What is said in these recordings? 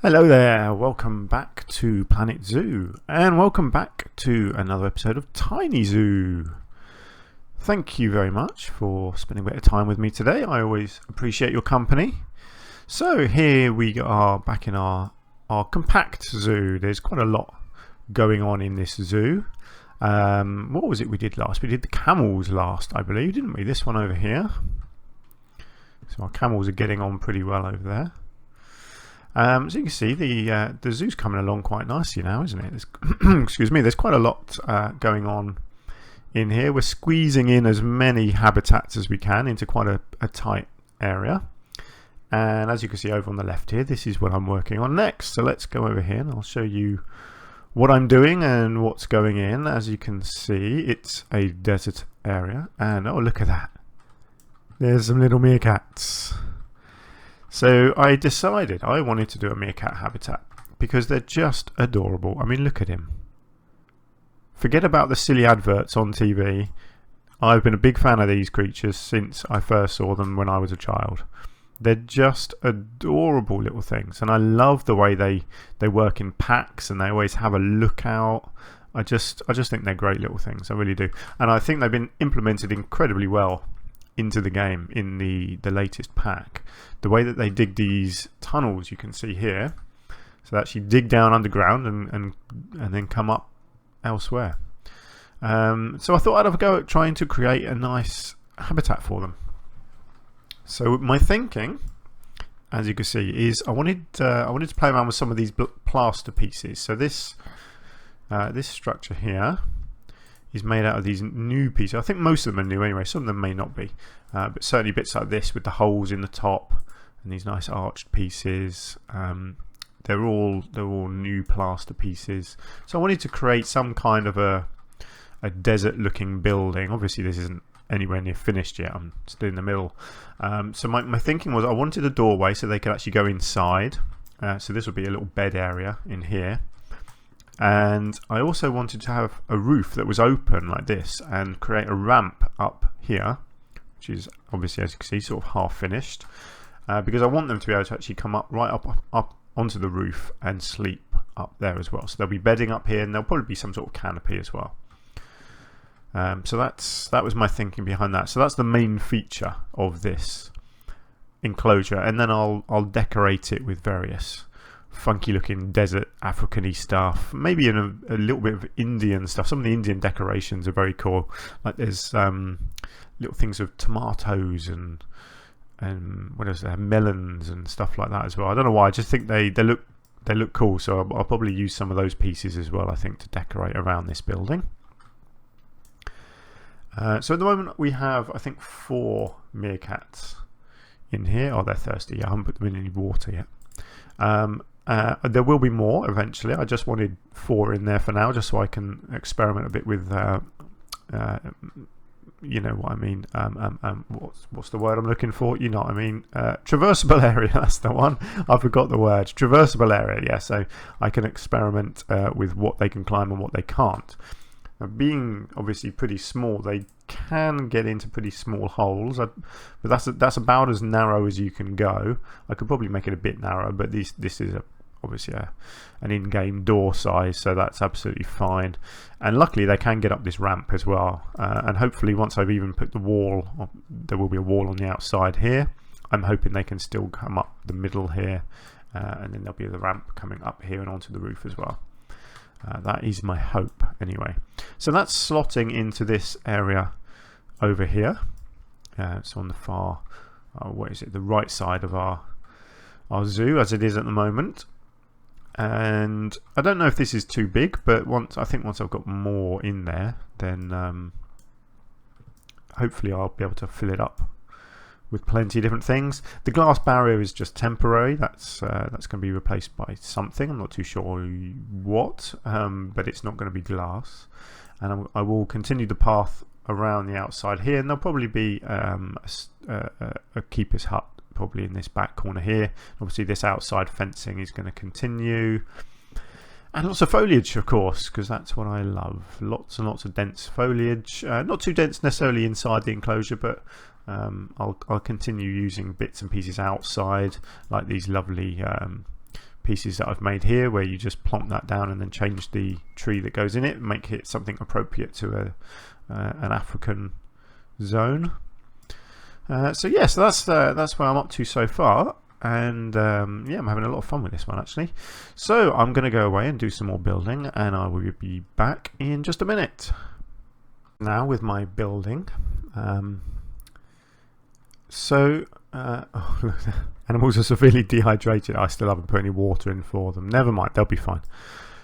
Hello there, welcome back to Planet Zoo, and welcome back to another episode of Tiny Zoo. Thank you very much for spending a bit of time with me today. I always appreciate your company. So here we are back in our compact zoo. There's quite a lot going on in this zoo. What was it we did last? We did the camels last, I believe, didn't we? This one over here. So our camels are getting on pretty well over there. So you can see the zoo's coming along quite nicely now, isn't it? Excuse me, there's quite a lot going on in here. We're squeezing in as many habitats as we can into quite a tight area. And as you can see over on the left here, this is what I'm working on next. So let's go over here and I'll show you what I'm doing and what's going in. As you can see, it's a desert area. And oh, look at that. There's some little meerkats. So I decided I wanted to do a meerkat habitat because they're just adorable. I mean, look at him. Forget about the silly adverts on TV. I've been a big fan of these creatures since I first saw them when I was a child. They're just adorable little things, and I love the way they work in packs and they always have a lookout. I just think they're great little things. I really do, and I think they've been implemented incredibly well into the game in the latest pack. The way that they dig these tunnels, you can see here, so they actually dig down underground and then come up elsewhere. So I thought I'd have a go at trying to create a nice habitat for them. So my thinking, as you can see, is I wanted to play around with some of these plaster pieces. So this structure here is made out of these new pieces. I think most of them are new anyway. Some of them may not be, but certainly bits like this with the holes in the top and these nice arched pieces. They're all new plaster pieces. So I wanted to create some kind of a desert-looking building. Obviously, this isn't anywhere near finished yet. I'm still in the middle. So my thinking was I wanted a doorway so they could actually go inside. So this would be a little bed area in here. And I also wanted to have a roof that was open like this and create a ramp up here, which is obviously, as you can see, sort of half finished, because I want them to be able to actually come up right up onto the roof and sleep up there as well. So there'll be bedding up here, and there'll probably be some sort of canopy as well. So that was my thinking behind that. So that's the main feature of this enclosure, and then I'll decorate it with various funky looking desert African-y stuff, maybe in a little bit of Indian stuff. Some of the Indian decorations are very cool, like there's little things of tomatoes and what else, they have melons and stuff like that as well. I don't know why, I just think they look cool, so I'll probably use some of those pieces as well, I think, to decorate around this building. So at the moment we have, I think, 4 meerkats in here. Oh, they're thirsty. I haven't put them in any water yet. There will be more eventually. I just wanted 4 in there for now, just so I can experiment a bit with, you know what I mean. What's the word I'm looking for? You know what I mean. Traversable area. That's the one. I forgot the word. Traversable area. Yeah. So I can experiment with what they can climb and what they can't. Now, being obviously pretty small, they can get into pretty small holes, but that's about as narrow as you can go. I could probably make it a bit narrower, but this is obviously an in-game door size, so that's absolutely fine. And luckily they can get up this ramp as well, and hopefully once I've even put the wall, there will be a wall on the outside here. I'm hoping they can still come up the middle here, and then there'll be the ramp coming up here and onto the roof as well. That is my hope anyway. So that's slotting into this area over here. So on the far, what is it, the right side of our zoo as it is at the moment. And I don't know if this is too big, but I think once I've got more in there, then hopefully I'll be able to fill it up with plenty of different things. The glass barrier is just temporary. That's going to be replaced by something. I'm not too sure what, but it's not going to be glass. And I will continue the path around the outside here, and there'll probably be a keeper's hut probably in this back corner here. Obviously this outside fencing is going to continue, and lots of foliage, of course, because that's what I love. Lots and lots of dense foliage, not too dense necessarily inside the enclosure, but I'll continue using bits and pieces outside, like these lovely pieces that I've made here, where you just plonk that down and then change the tree that goes in it, make it something appropriate to an African zone. So that's where I'm up to so far, and yeah, I'm having a lot of fun with this one actually. So I'm going to go away and do some more building, and I will be back in just a minute. Now with my building, animals are severely dehydrated. I still haven't put any water in for them. Never mind, they'll be fine.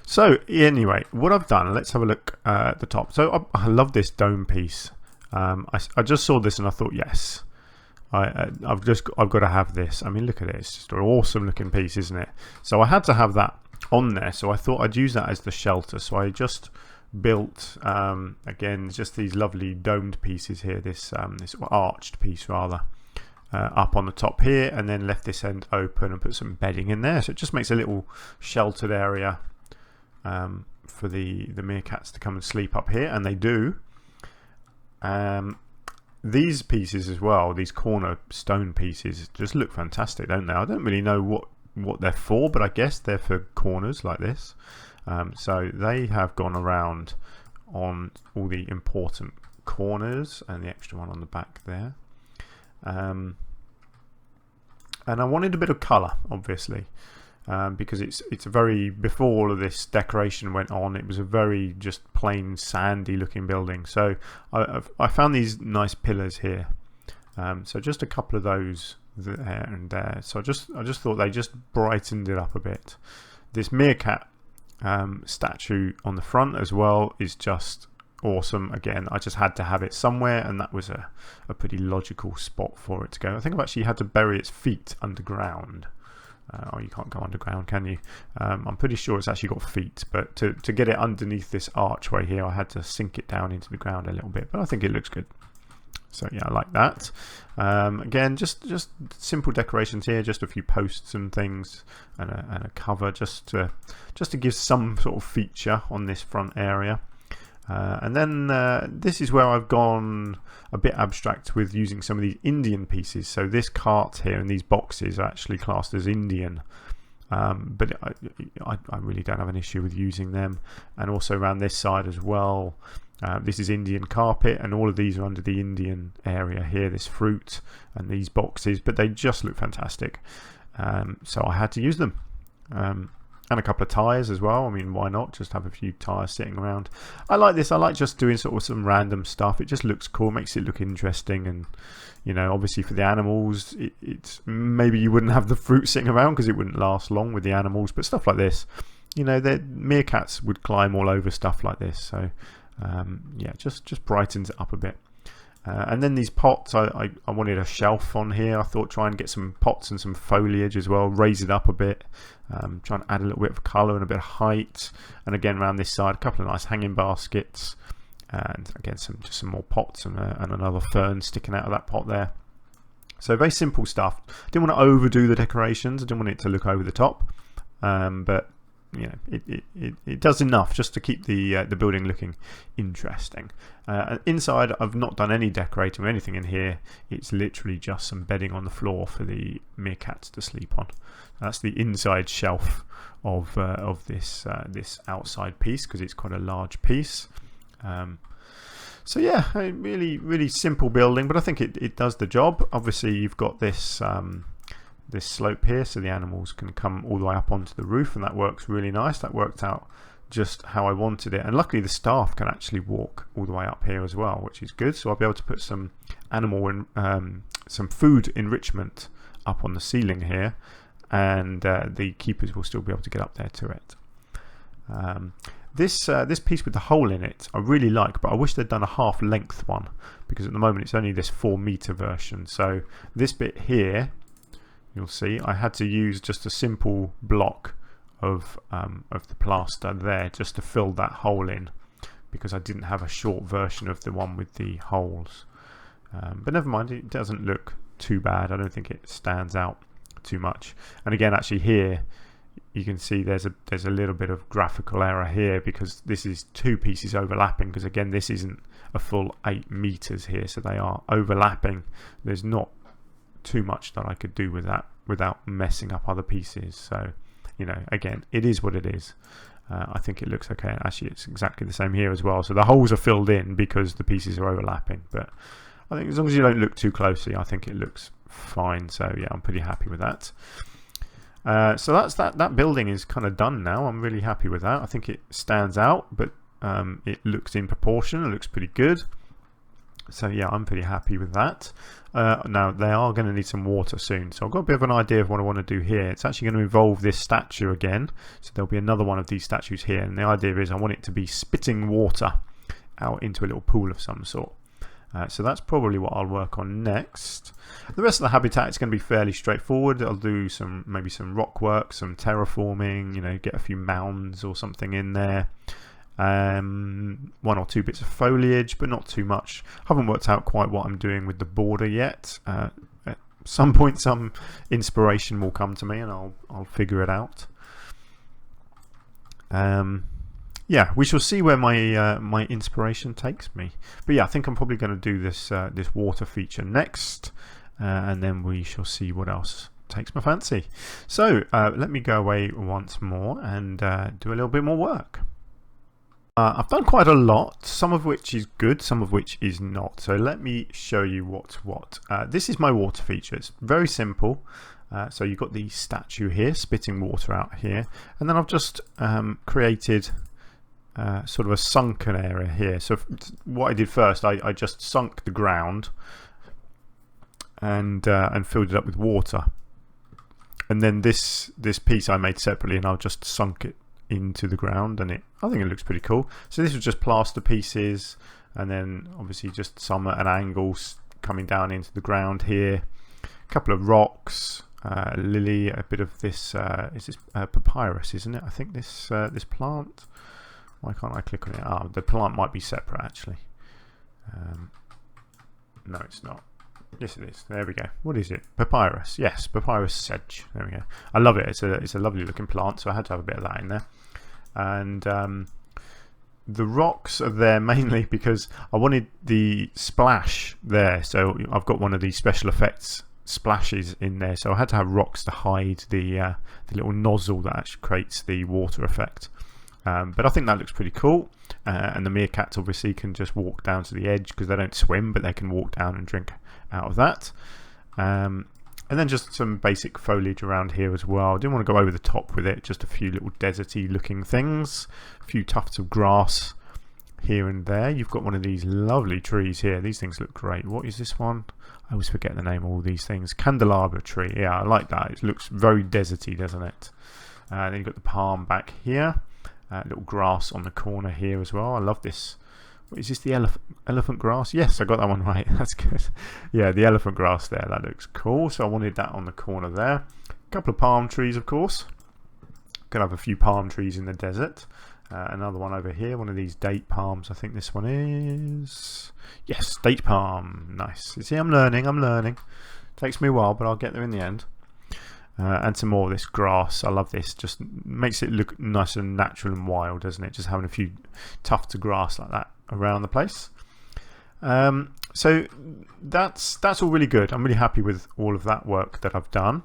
So anyway, what I've done, let's have a look at the top. So I love this dome piece. I just saw this and I thought, yes, I've got to have this. I mean, look at it, it's just an awesome looking piece, isn't it? So I had to have that on there, so I thought I'd use that as the shelter. So I just built again just these lovely domed pieces here, this arched piece rather, up on the top here, and then left this end open and put some bedding in there, so it just makes a little sheltered area for the meerkats to come and sleep up here, and they do. These pieces as well, these corner stone pieces, just look fantastic, don't they? I don't really know what they're for, but I guess they're for corners like this. So they have gone around on all the important corners, and the extra one on the back there. And I wanted a bit of colour, obviously, because it's a very, before all of this decoration went on, it was a very just plain sandy looking building. So I found these nice pillars here, so just a couple of those there and there. So I just thought they just brightened it up a bit. This meerkat statue on the front as well is just awesome. Again, I just had to have it somewhere, and that was a pretty logical spot for it to go. I think I've actually had to bury its feet underground. Oh, you can't go underground, can you? I'm pretty sure it's actually got feet, but to get it underneath this archway here, I had to sink it down into the ground a little bit, but I think it looks good. So yeah, I like that. Again, just simple decorations here, just a few posts and things, and a cover, just to give some sort of feature on this front area. And then this is where I've gone a bit abstract with using some of these Indian pieces. So this cart here and these boxes are actually classed as Indian, but I really don't have an issue with using them. And also around this side as well, this is Indian carpet, and all of these are under the Indian area here, this fruit and these boxes, but they just look fantastic. So I had to use them. And a couple of tyres as well. I mean, why not? Just have a few tyres sitting around. I like this. I like just doing sort of some random stuff. It just looks cool, makes it look interesting. And, you know, obviously for the animals, it's maybe you wouldn't have the fruit sitting around because it wouldn't last long with the animals. But stuff like this, you know, the meerkats would climb all over stuff like this. So, yeah, just brightens it up a bit. And then these pots, I wanted a shelf on here. I thought try and get some pots and some foliage as well, raise it up a bit, try and add a little bit of colour and a bit of height. And again around this side, a couple of nice hanging baskets, and again just some more pots and another fern sticking out of that pot there. So very simple stuff. Didn't want to overdo the decorations. I didn't want it to look over the top, but you know, it does enough just to keep the building looking interesting. Inside, I've not done any decorating or anything in here. It's literally just some bedding on the floor for the meerkats to sleep on. That's the inside shelf of this outside piece, because it's quite a large piece. So yeah, a really simple building, but I think it does the job. Obviously, you've got this slope here, so the animals can come all the way up onto the roof, and that works really nice. That worked out just how I wanted it, and luckily the staff can actually walk all the way up here as well, which is good. So I'll be able to put some some food enrichment up on the ceiling here, and the keepers will still be able to get up there to it. This piece with the hole in it I really like, but I wish they'd done a half length one, because at the moment it's only this 4-meter version. So this bit here, you'll see I had to use just a simple block of the plaster there just to fill that hole in, because I didn't have a short version of the one with the holes. But never mind, it doesn't look too bad. I don't think it stands out too much. And again, actually here you can see there's a little bit of graphical error here, because this is 2 pieces overlapping, because again this isn't a full 8 meters here, so they are overlapping. There's not too much that I could do with that without messing up other pieces. So you know, again, it is what it is. I think it looks okay. Actually, it's exactly the same here as well. So the holes are filled in because the pieces are overlapping. But I think as long as you don't look too closely, I think it looks fine. So yeah, I'm pretty happy with that. So that's that building is kind of done now. I'm really happy with that. I think it stands out, but it looks in proportion. It looks pretty good. So yeah, I'm pretty happy with that. Now they are going to need some water soon, so I've got a bit of an idea of what I want to do here. It's actually going to involve this statue again, so there'll be another one of these statues here, and the idea is I want it to be spitting water out into a little pool of some sort. So that's probably what I'll work on next. The rest of the habitat is going to be fairly straightforward. I'll do maybe some rock work, some terraforming, you know, get a few mounds or something in there. 1 or 2 bits of foliage, but not too much. Haven't worked out quite what I'm doing with the border yet. At some point some inspiration will come to me and I'll figure it out. Yeah, we shall see where my inspiration takes me. But yeah, I think I'm probably going to do this water feature next, and then we shall see what else takes my fancy. So let me go away once more and do a little bit more work. I've done quite a lot, some of which is good, some of which is not. So let me show you what's what. This is my water feature. It's very simple. So you've got the statue here, spitting water out here. And then I've just created sort of a sunken area here. So what I did first, I just sunk the ground and filled it up with water. And then this piece I made separately, and I've just sunk it into the ground, and I think it looks pretty cool. So this was just plaster pieces, and then obviously just some at an angle coming down into the ground here. A couple of rocks, lily, a bit of this is this papyrus, isn't it? I think this plant. Why can't I click on it? Ah, the plant might be separate actually. No, it's not. Yes, it is. There we go. What is it? Papyrus. Yes, papyrus sedge. There we go. I love it. It's a lovely looking plant, so I had to have a bit of that in there. And the rocks are there mainly because I wanted the splash there. So I've got one of these special effects splashes in there, so I had to have rocks to hide the little nozzle that actually creates the water effect. But I think that looks pretty cool. And the meerkats obviously can just walk down to the edge because they don't swim, but they can walk down and drink out of that. And then just some basic foliage around here as well. I didn't want to go over the top with it, just a few little deserty looking things, a few tufts of grass here and there. You've got one of these lovely trees here. These things look great. What is this one? I always forget the name of all these things. Candelabra Tree. Yeah, I like that. It looks very deserty, doesn't it? Then you've got the palm back here. Little grass on the corner here as well. I love this. What is this, the elephant grass? Yes, I got that one right. That's good. Yeah, the elephant grass there. That looks cool. So I wanted that on the corner there. A couple of palm trees, of course. Could have a few palm trees in the desert. Another one over here. One of these date palms. I think this one is... Yes, date palm. Nice. You see, I'm learning. Takes me a while, but I'll get there in the end. And some more of this grass. I love this. Just makes it look nice and natural and wild, doesn't it? Just having a few tufts of grass like that around the place. So that's all really good. I'm really happy with all of that work that I've done.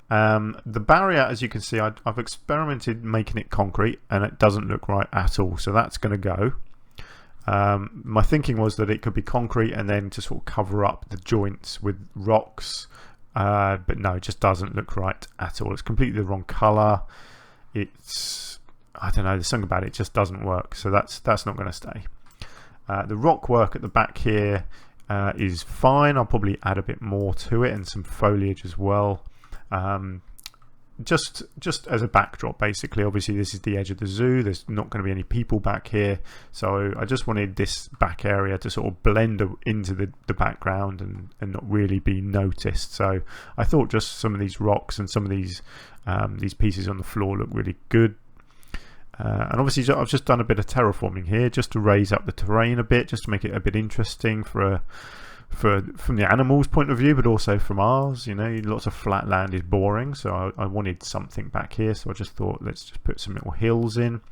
The barrier, as you can see, I've experimented making it concrete, and it doesn't look right at all. So that's going to go. My thinking was that it could be concrete and then to sort of cover up the joints with rocks. But no, it just doesn't look right at all. It's completely the wrong colour. It's, I don't know, there's something about it, just doesn't work. So that's not going to stay. The rock work at the back here is fine. I'll probably add a bit more to it and some foliage as well. Just as a backdrop, basically. Obviously this is the edge of the zoo. There's not going to be any people back here, so I just wanted this back area to sort of blend into the background and not really be noticed. So I thought just some of these rocks and some of these pieces on the floor look really good. And obviously I've just done a bit of terraforming here just to raise up the terrain a bit, just to make it a bit interesting from the animals' point of view, but also from ours. You know, lots of flat land is boring, so I wanted something back here. So I just thought, let's just put some little hills in.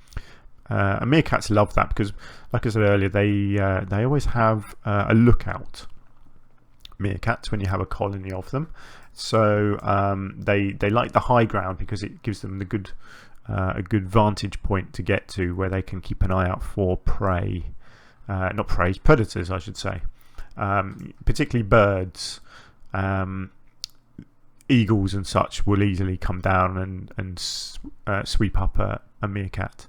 And meerkats love that because, like I said earlier, they always have a lookout meerkats when you have a colony of them. So they like the high ground because it gives them the good a good vantage point to get to where they can keep an eye out for prey, not prey, predators I should say, particularly birds. Eagles and such will easily come down and sweep up a meerkat.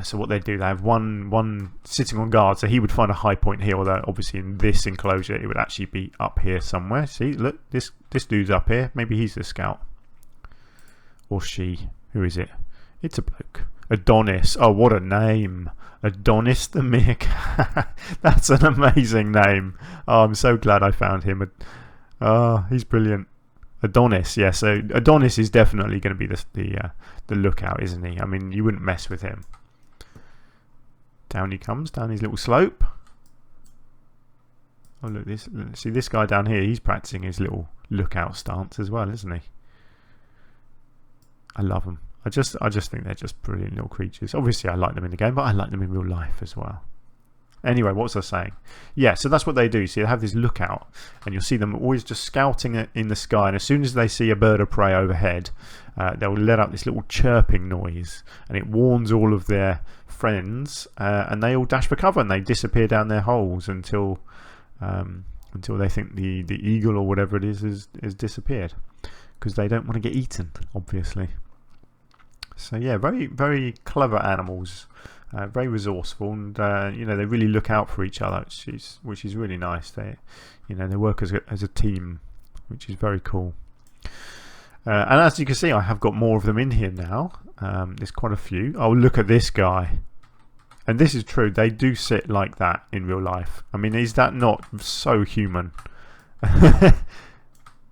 So what they do, they have one sitting on guard, so he would find a high point here, although obviously in this enclosure it would actually be up here somewhere. See, look, this dude's up here. Maybe he's the scout. Or she. Who is it? It's a bloke. Adonis. Oh, what a name. Adonis the meerkat. That's an amazing name. Oh, I'm so glad I found him. Oh, he's brilliant. Adonis, yeah. So Adonis is definitely going to be the lookout, isn't he? I mean, you wouldn't mess with him. Down he comes, down his little slope. Oh look, see this guy down here. He's practicing his little lookout stance as well, isn't he? I love them. I just think they're just brilliant little creatures. Obviously, I like them in the game, but I like them in real life as well. Anyway, what was I saying? Yeah, so that's what they do. So they have this lookout, and you'll see them always just scouting in the sky. And as soon as they see a bird of prey overhead, they'll let out this little chirping noise, and it warns all of their friends, and they all dash for cover and they disappear down their holes until they think the eagle or whatever it is disappeared, because they don't want to get eaten, obviously. So yeah, very very clever animals. Very resourceful, and they really look out for each other, which is really nice. They work as a team, which is very cool. And as you can see, I have got more of them in here now. There's quite a few. Oh, look at this guy! And this is true. They do sit like that in real life. I mean, is that not so human?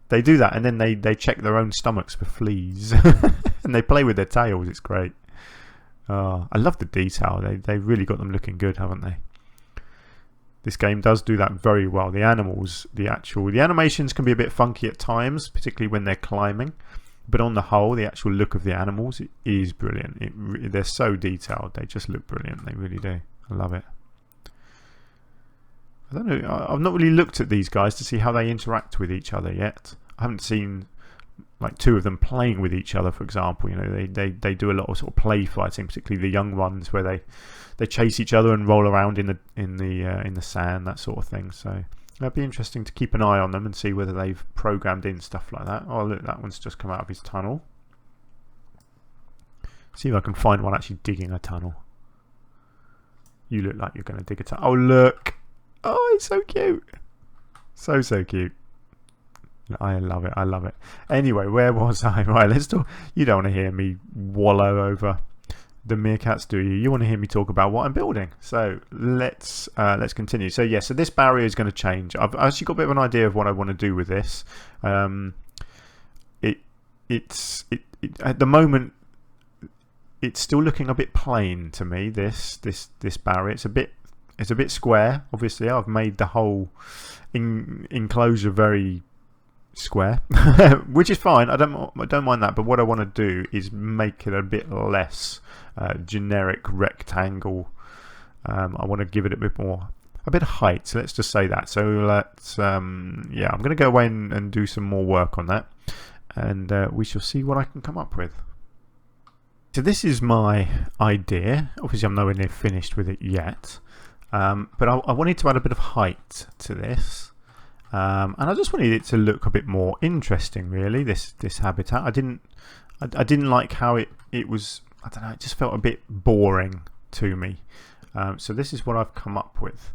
They do that, and then they check their own stomachs for fleas, and they play with their tails. It's great. Oh, I love the detail. They've really got them looking good, haven't they? This game does do that very well. The animals, the animations can be a bit funky at times, particularly when they're climbing. But on the whole, the actual look of the animals is brilliant. They're so detailed. They just look brilliant. They really do. I love it. I don't know. I've not really looked at these guys to see how they interact with each other yet. I haven't seen like two of them playing with each other, for example. They do a lot of sort of play fighting, particularly the young ones, where they chase each other and roll around in the sand, that sort of thing. So it'd be interesting to keep an eye on them and see whether they've programmed in stuff like that. Oh look, that one's just come out of his tunnel. See if I can find one actually digging a tunnel. You look like you're going to dig a tunnel. Oh look! Oh, it's so cute. So cute. I love it. I love it. Anyway, where was I? Right, let's talk. You don't want to hear me wallow over the meerkats, do you? You want to hear me talk about what I'm building. So let's continue. So yeah, so this barrier is going to change. I've actually got a bit of an idea of what I want to do with this. It's at the moment it's still looking a bit plain to me. This barrier. It's a bit square. Obviously, I've made the whole enclosure very square, which is fine. I don't mind that, but what I want to do is make it a bit less generic rectangle. I want to give it a bit of height, so let's just say that. So let's I'm going to go away and do some more work on that, and we shall see what I can come up with. So this is my idea. Obviously I'm nowhere near finished with it yet, but I wanted to add a bit of height to this. And I just wanted it to look a bit more interesting, really. This habitat, I didn't like how it was. I don't know. It just felt a bit boring to me. So this is what I've come up with,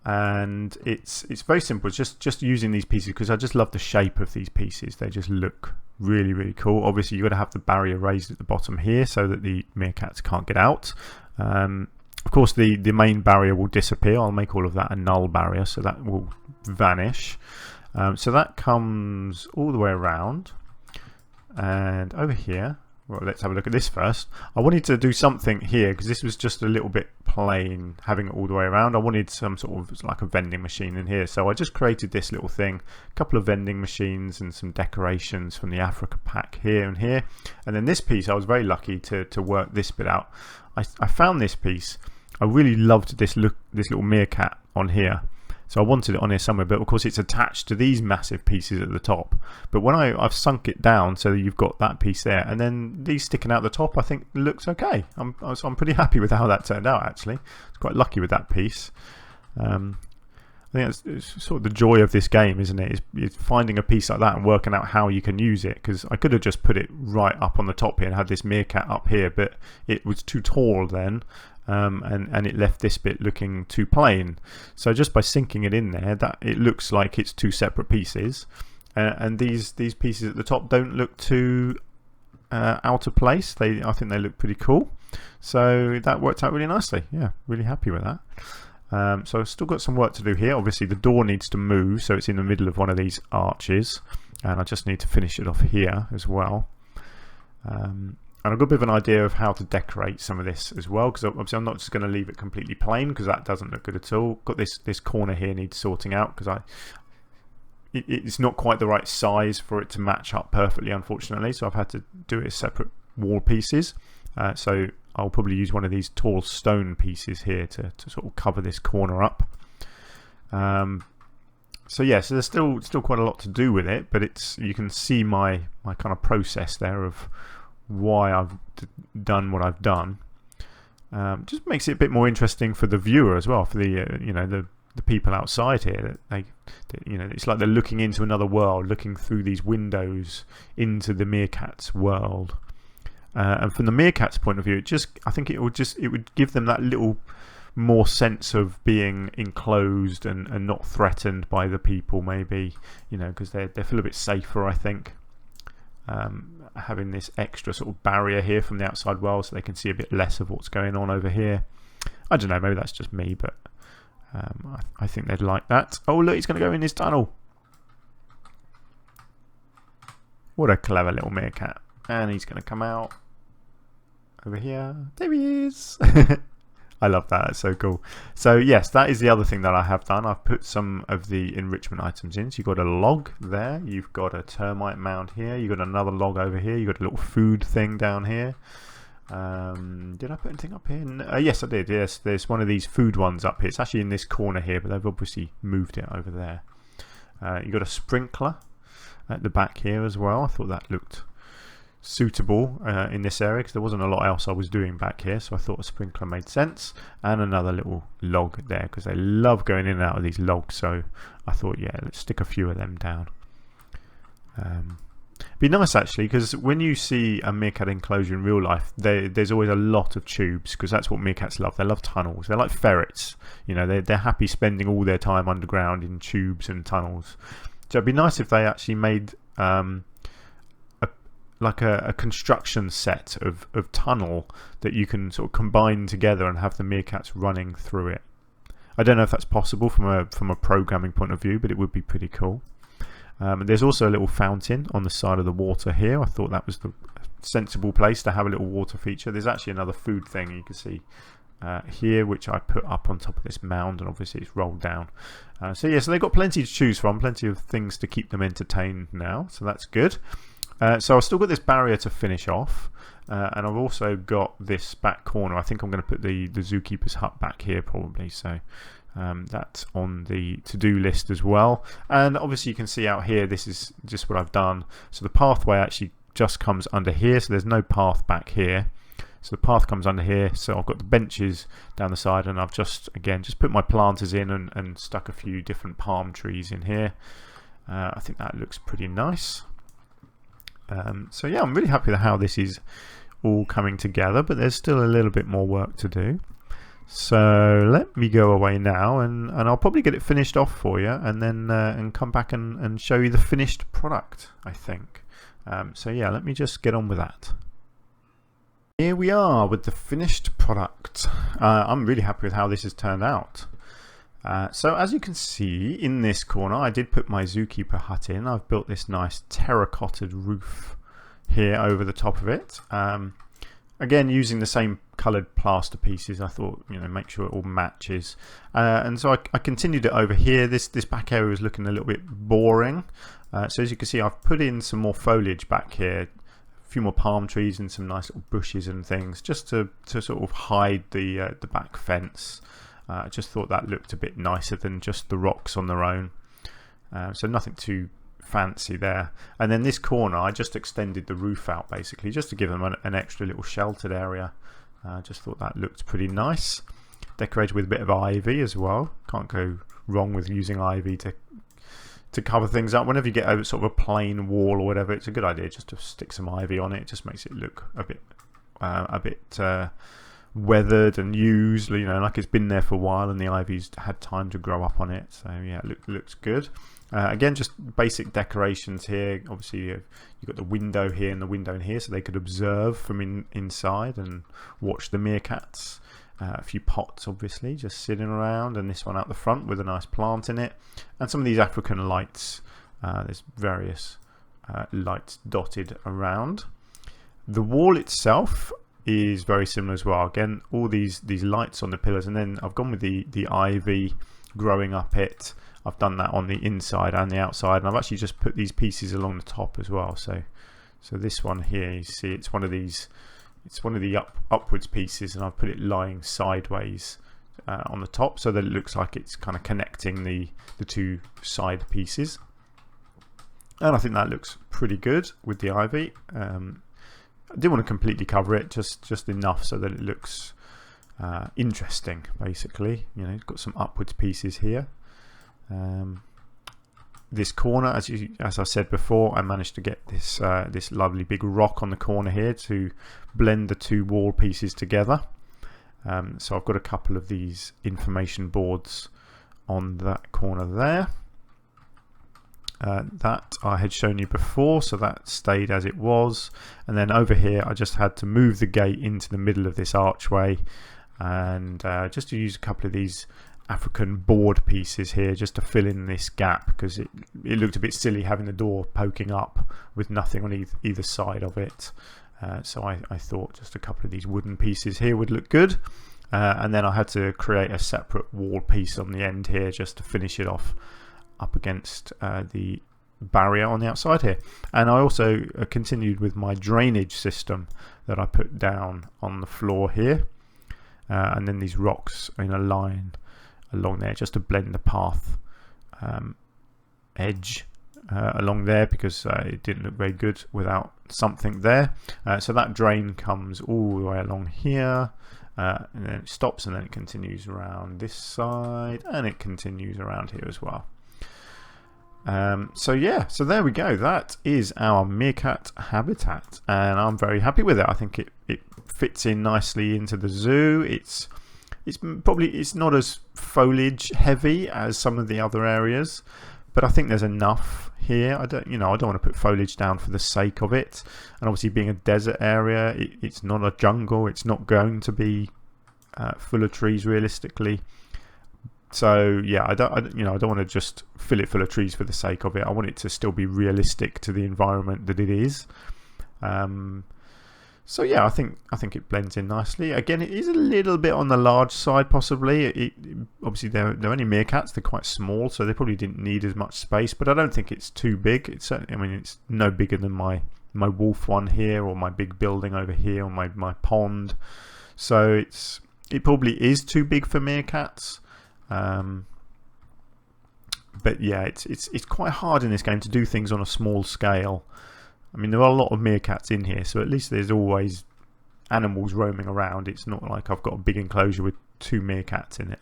and it's very simple. It's just using these pieces because I just love the shape of these pieces. They just look really cool. Obviously, you've got to have the barrier raised at the bottom here so that the meerkats can't get out. Of course, the main barrier will disappear. I'll make all of that a null barrier, so that will vanish. So that comes all the way around, and over here. Well, let's have a look at this first. I wanted to do something here because this was just a little bit plain, having it all the way around. I wanted some sort of like a vending machine in here, so I just created this little thing, a couple of vending machines and some decorations from the Africa pack here and here. And then this piece, I was very lucky to work this bit out. I found this piece. I really loved this little meerkat on here, So I wanted it on here somewhere, but of course it's attached to these massive pieces at the top. But when I've sunk it down so you've got that piece there, and then these sticking out the top, I think looks okay. So I'm pretty happy with how that turned out, actually. I was quite lucky with that piece. I think it's sort of the joy of this game, isn't it? Is finding a piece like that and working out how you can use it. Because I could have just put it right up on the top here and had this meerkat up here, but it was too tall then, and it left this bit looking too plain. So just by sinking it in there, that it looks like it's two separate pieces, and these pieces at the top don't look too out of place. I think they look pretty cool. So that worked out really nicely. Yeah, really happy with that. So I've still got some work to do here. Obviously the door needs to move, so it's in the middle of one of these arches, and I just need to finish it off here as well. And I've got a bit of an idea of how to decorate some of this as well, because obviously I'm not just going to leave it completely plain, because that doesn't look good at all. Got this corner here needs sorting out, because it's not quite the right size for it to match up perfectly, unfortunately, so I've had to do it as separate wall pieces. So I'll probably use one of these tall stone pieces here to sort of cover this corner up. So yeah, so there's still quite a lot to do with it, but you can see my kind of process there of why I've done what I've done. Just makes it a bit more interesting for the viewer as well, for the the people outside here. It's like they're looking into another world, looking through these windows into the meerkats world. And from the meerkats' point of view, I think it would give them that little more sense of being enclosed and not threatened by the people, maybe, because they feel a bit safer, I think, having this extra sort of barrier here from the outside world, so they can see a bit less of what's going on over here. I don't know, maybe that's just me, but I think they'd like that. Oh look, he's going to go in his tunnel. What a clever little meerkat. And he's going to come out over here. There he is. I love that. That's so cool. So yes, that is the other thing that I have done. I've put some of the enrichment items in. So you've got a log there. You've got a termite mound here. You've got another log over here. You've got a little food thing down here. Did I put anything up here? Yes, I did. Yes, there's one of these food ones up here. It's actually in this corner here, but they've obviously moved it over there. You've got a sprinkler at the back here as well. I thought that looked suitable in this area, because there wasn't a lot else I was doing back here, so I thought a sprinkler made sense. And another little log there, because they love going in and out of these logs, so I thought, yeah, let's stick a few of them down. Be nice actually, because when you see a meerkat enclosure in real life, there's always a lot of tubes, because that's what meerkats love. They love tunnels. They're like ferrets, they're happy spending all their time underground in tubes and tunnels. So it'd be nice if they actually made a construction set of tunnel that you can sort of combine together and have the meerkats running through it. I don't know if that's possible from a programming point of view, but it would be pretty cool. There's also a little fountain on the side of the water here. I thought that was the sensible place to have a little water feature. There's actually another food thing you can see here, which I put up on top of this mound, and obviously it's rolled down. So they've got plenty to choose from, plenty of things to keep them entertained now, so that's good. So I've still got this barrier to finish off, and I've also got this back corner. I think I'm going to put the zookeeper's hut back here probably, so that's on the to-do list as well. And obviously you can see out here, this is just what I've done. So the pathway actually just comes under here, so there's no path back here. So the path comes under here, so I've got the benches down the side, and I've just put my planters in and stuck a few different palm trees in here. I think that looks pretty nice. So yeah, I'm really happy with how this is all coming together, but there's still a little bit more work to do. So let me go away now, and I'll probably get it finished off for you, and then and come back and show you the finished product, I think. So yeah, let me just get on with that. Here we are with the finished product. I'm really happy with how this has turned out. So as you can see in this corner, I did put my zookeeper hut in. I've built this nice terracotted roof here over the top of it. Again, using the same coloured plaster pieces. I thought, make sure it all matches. And so I continued it over here. This back area was looking a little bit boring. So as you can see, I've put in some more foliage back here. A few more palm trees and some nice little bushes and things, just to sort of hide the back fence. I just thought that looked a bit nicer than just the rocks on their own. So nothing too fancy there. And then this corner, I just extended the roof out basically, just to give them an extra little sheltered area. Just thought that looked pretty nice. Decorated with a bit of ivy as well. Can't go wrong with using ivy to cover things up. Whenever you get over sort of a plain wall or whatever, it's a good idea just to stick some ivy on it. It just makes it look a bit weathered and used, you know, like it's been there for a while and the ivy's had time to grow up on it. So yeah, it looks good. Again, just basic decorations here. Obviously you've got the window here and the window in here, so they could observe from inside and watch the meerkats. A few pots obviously just sitting around, and this one out the front with a nice plant in it, and some of these African lights. There's various lights dotted around. The wall itself is very similar as well. Again, all these lights on the pillars, and then I've gone with the ivy growing up it. I've done that on the inside and the outside, and I've actually just put these pieces along the top as well. So this one here, you see, it's one of the upwards pieces, and I've put it lying sideways on the top, so that it looks like it's kind of connecting the two side pieces. And I think that looks pretty good with the ivy. I didn't want to completely cover it, just enough so that it looks interesting. Basically, you know, it's got some upwards pieces here. This corner, as I said before, I managed to get this this lovely big rock on the corner here to blend the two wall pieces together. So I've got a couple of these information boards on that corner there. That I had shown you before, so that stayed as it was. And then over here I just had to move the gate into the middle of this archway, and just to use a couple of these African board pieces here just to fill in this gap, because it looked a bit silly having the door poking up with nothing on either side of it. So I thought just a couple of these wooden pieces here would look good. And then I had to create a separate wall piece on the end here just to finish it off up against the barrier on the outside here. And I also continued with my drainage system that I put down on the floor here, and then these rocks in a line along there just to blend the path edge along there, because it didn't look very good without something there. So that drain comes all the way along here, and then it stops, and then it continues around this side, and it continues around here as well. So yeah, so there we go. That is our Meerkat habitat, and I'm very happy with it. I think it fits in nicely into the zoo. It's not as foliage heavy as some of the other areas, but I think there's enough here. I don't want to put foliage down for the sake of it. And obviously, being a desert area, it's not a jungle. It's not going to be full of trees realistically. So yeah, I don't want to just fill it full of trees for the sake of it. I want it to still be realistic to the environment that it is. So yeah, I think it blends in nicely. Again, it is a little bit on the large side, possibly. Obviously they're only meerkats; they're quite small, so they probably didn't need as much space. But I don't think it's too big. It's certainly, I mean, it's no bigger than my wolf one here, or my big building over here, or my pond. So it probably is too big for meerkats. But yeah, it's quite hard in this game to do things on a small scale. I mean, there are a lot of meerkats in here, so at least there's always animals roaming around. It's not like I've got a big enclosure with 2 meerkats in it.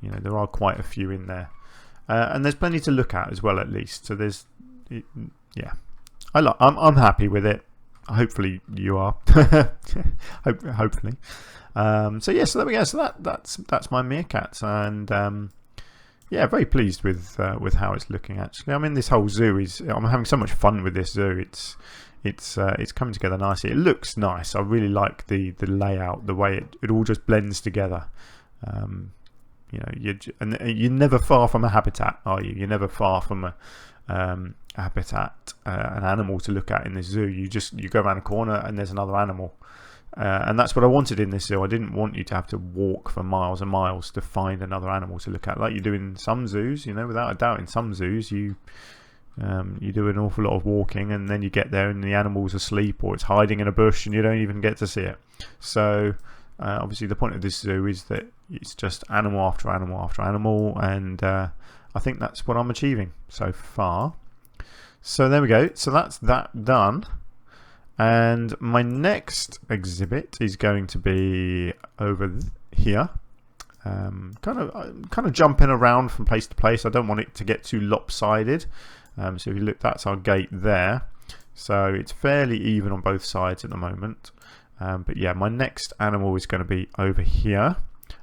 You know, there are quite a few in there, and there's plenty to look at as well. At least, so yeah, I'm happy with it. Hopefully, you are. Hopefully. So yeah, so there we go. So that's my meerkats, and yeah, very pleased with how it's looking. Actually, I mean, this whole zoo I'm having so much fun with this zoo. It's coming together nicely. It looks nice. I really like the layout, the way it all just blends together. You know, you're never far from a habitat, are you? You're never far from a habitat, an animal to look at in this zoo. You go around a corner and there's another animal. And that's what I wanted in this zoo. I didn't want you to have to walk for miles and miles to find another animal to look at, like you do in some zoos. You know, without a doubt, in some zoos you do an awful lot of walking, and then you get there and the animal's asleep or it's hiding in a bush and you don't even get to see it. So Obviously the point of this zoo is that it's just animal after animal after animal, and I think that's what I'm achieving so far. So there we go, so that's that done. And my next exhibit is going to be over here. Kind of jumping around from place to place. I don't want it to get too lopsided. So if you look, that's our gate there. So it's fairly even on both sides at the moment. But yeah, my next animal is going to be over here.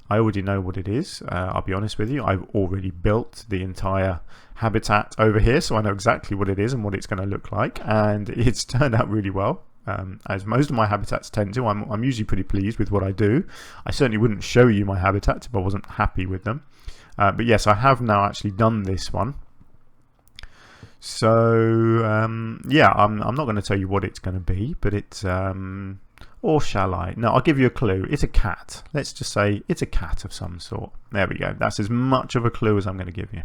I already know what it is. I'll be honest with you. I've already built the entire habitat over here, so I know exactly what it is and what it's going to look like. And it's turned out really well. As most of my habitats tend to. I'm usually pretty pleased with what I do. I certainly wouldn't show you my habitats if I wasn't happy with them. But yes, I have now actually done this one. So yeah, I'm not going to tell you what it's going to be, but it's or shall I? No, I'll give you a clue. It's a cat. Let's just say it's a cat of some sort. There we go. That's as much of a clue as I'm going to give you.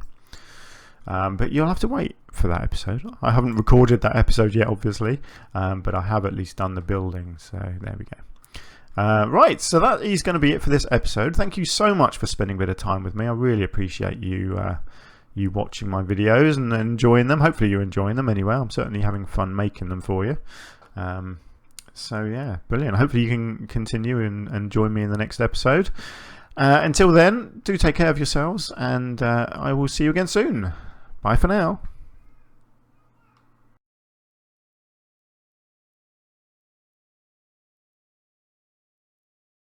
But you'll have to wait for that episode. I haven't recorded that episode yet, obviously, but I have at least done the building, so there we go. Right, so that is going to be it for this episode. Thank you so much for spending a bit of time with me. I really appreciate you you watching my videos and enjoying them. Hopefully you're enjoying them anyway. I'm certainly having fun making them for you. So yeah, brilliant. Hopefully you can continue and join me in the next episode. Until then, do take care of yourselves, and I will see you again soon. Bye for now.